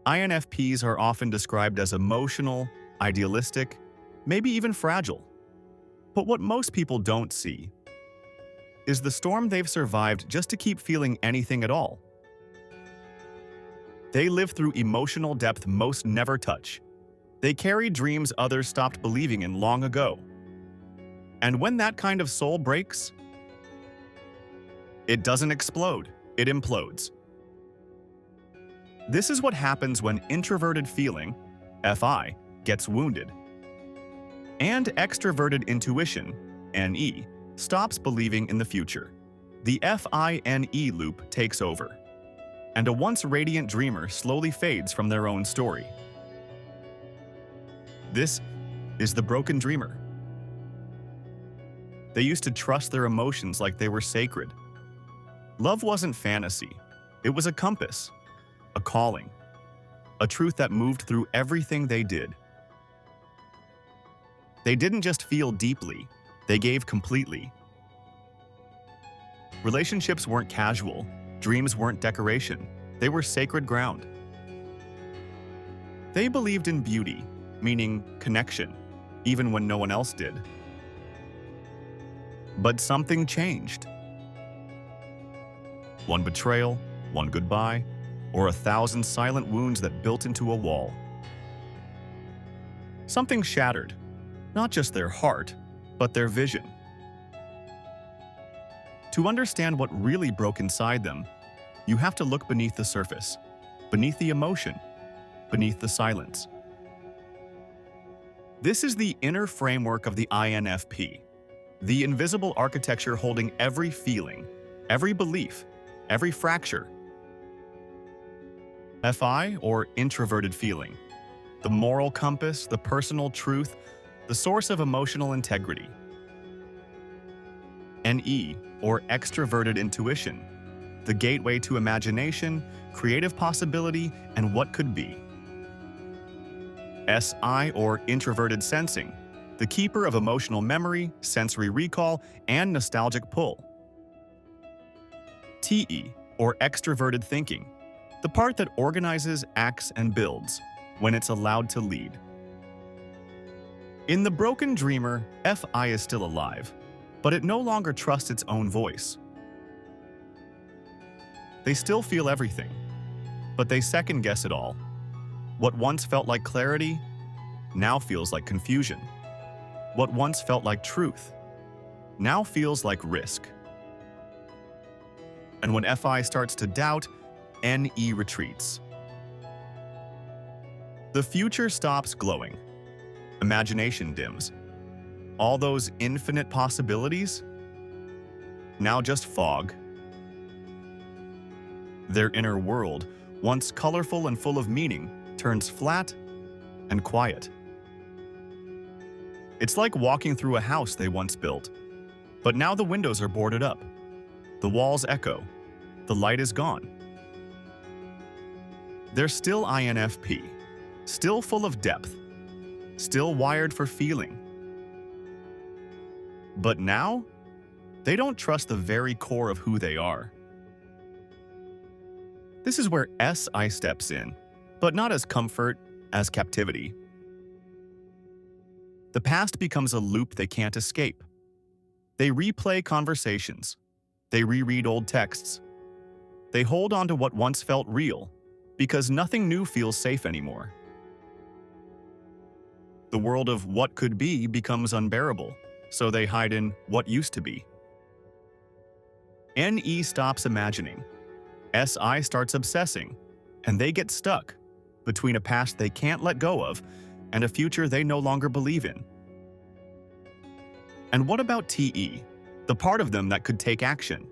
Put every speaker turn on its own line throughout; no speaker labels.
INFPs are often described as emotional, idealistic, maybe even fragile. But what most people don't see is the storm they've survived just to keep feeling anything at all. They live through emotional depth most never touch. They carry dreams others stopped believing in long ago. And when that kind of soul breaks, it doesn't explode, it implodes. This is what happens when Introverted Feeling, FI, gets wounded. And Extraverted Intuition, NE, stops believing in the future. The FINE loop takes over, and a once radiant dreamer slowly fades from their own story. This is the broken dreamer. They used to trust their emotions like they were sacred. Love wasn't fantasy. It was a compass, a calling, a truth that moved through everything they did. They didn't just feel deeply, they gave completely. Relationships weren't casual, dreams weren't decoration, they were sacred ground. They believed in beauty, meaning connection, even when no one else did. But something changed. One betrayal, one goodbye, or 1,000 silent wounds that built into a wall. Something shattered, not just their heart, but their vision. To understand what really broke inside them, you have to look beneath the surface, beneath the emotion, beneath the silence. This is the inner framework of the INFP, the invisible architecture holding every feeling, every belief, every fracture. FI, or Introverted Feeling, the moral compass, the personal truth, the source of emotional integrity. NE, or Extraverted Intuition, the gateway to imagination, creative possibility, and what could be. SI, or Introverted Sensing, the keeper of emotional memory, sensory recall, and nostalgic pull. TE, or Extraverted Thinking, the part that organizes, acts, and builds when it's allowed to lead. In the broken dreamer, FI is still alive, but it no longer trusts its own voice. They still feel everything, but they second-guess it all. What once felt like clarity now feels like confusion. What once felt like truth now feels like risk. And when FI starts to doubt, NE retreats. The future stops glowing. Imagination dims. All those infinite possibilities? Now just fog. Their inner world, once colorful and full of meaning, turns flat and quiet. It's like walking through a house they once built, but now the windows are boarded up. The walls echo. The light is gone. They're still INFP, still full of depth, still wired for feeling. But now, they don't trust the very core of who they are. This is where SI steps in, but not as comfort, as captivity. The past becomes a loop they can't escape. They replay conversations. They reread old texts. They hold on to what once felt real, because nothing new feels safe anymore. The world of what could be becomes unbearable, so they hide in what used to be. NE stops imagining. SI starts obsessing, and they get stuck between a past they can't let go of and a future they no longer believe in. And what about TE, the part of them that could take action?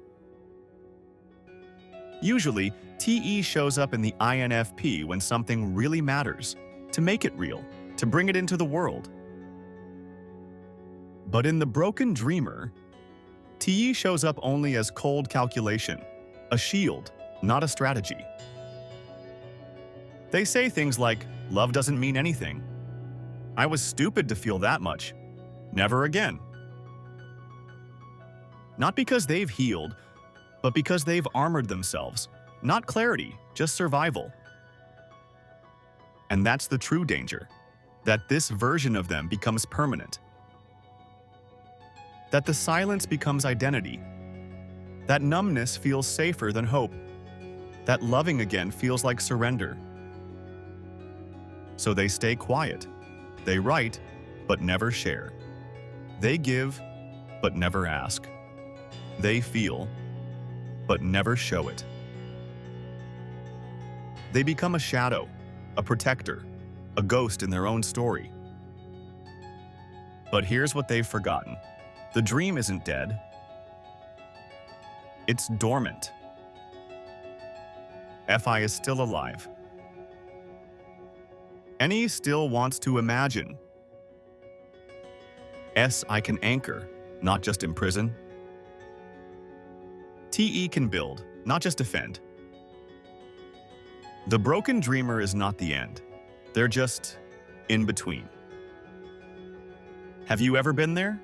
Usually, TE shows up in the INFP when something really matters, to make it real, to bring it into the world. But in the broken dreamer, TE shows up only as cold calculation, a shield, not a strategy. They say things like, "Love doesn't mean anything. I was stupid to feel that much. Never again." Not because they've healed, but because they've armored themselves. Not clarity, just survival. And that's the true danger, that this version of them becomes permanent. That the silence becomes identity. That numbness feels safer than hope. That loving again feels like surrender. So they stay quiet. They write, but never share. They give, but never ask. They feel, but never show it. They become a shadow, a protector, a ghost in their own story. But here's what they've forgotten. The dream isn't dead. It's dormant. FI is still alive. NE still wants to imagine. I can anchor, not just imprison. TE can build, not just defend. The broken dreamer is not the end. They're just in between. Have you ever been there?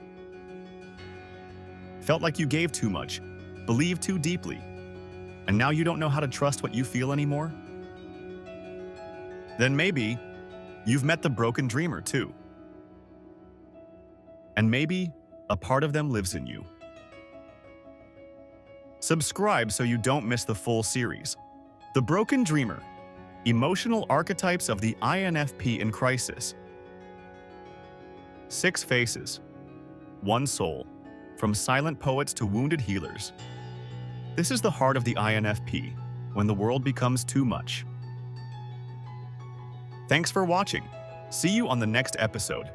Felt like you gave too much, believed too deeply, and now you don't know how to trust what you feel anymore? Then maybe you've met the broken dreamer too. And maybe a part of them lives in you. Subscribe so you don't miss the full series. The Broken Dreamer, Emotional Archetypes of the INFP in Crisis. 6 faces, 1 soul, from silent poets to wounded healers. This is the heart of the INFP, when the world becomes too much. Thanks for watching. See you on the next episode.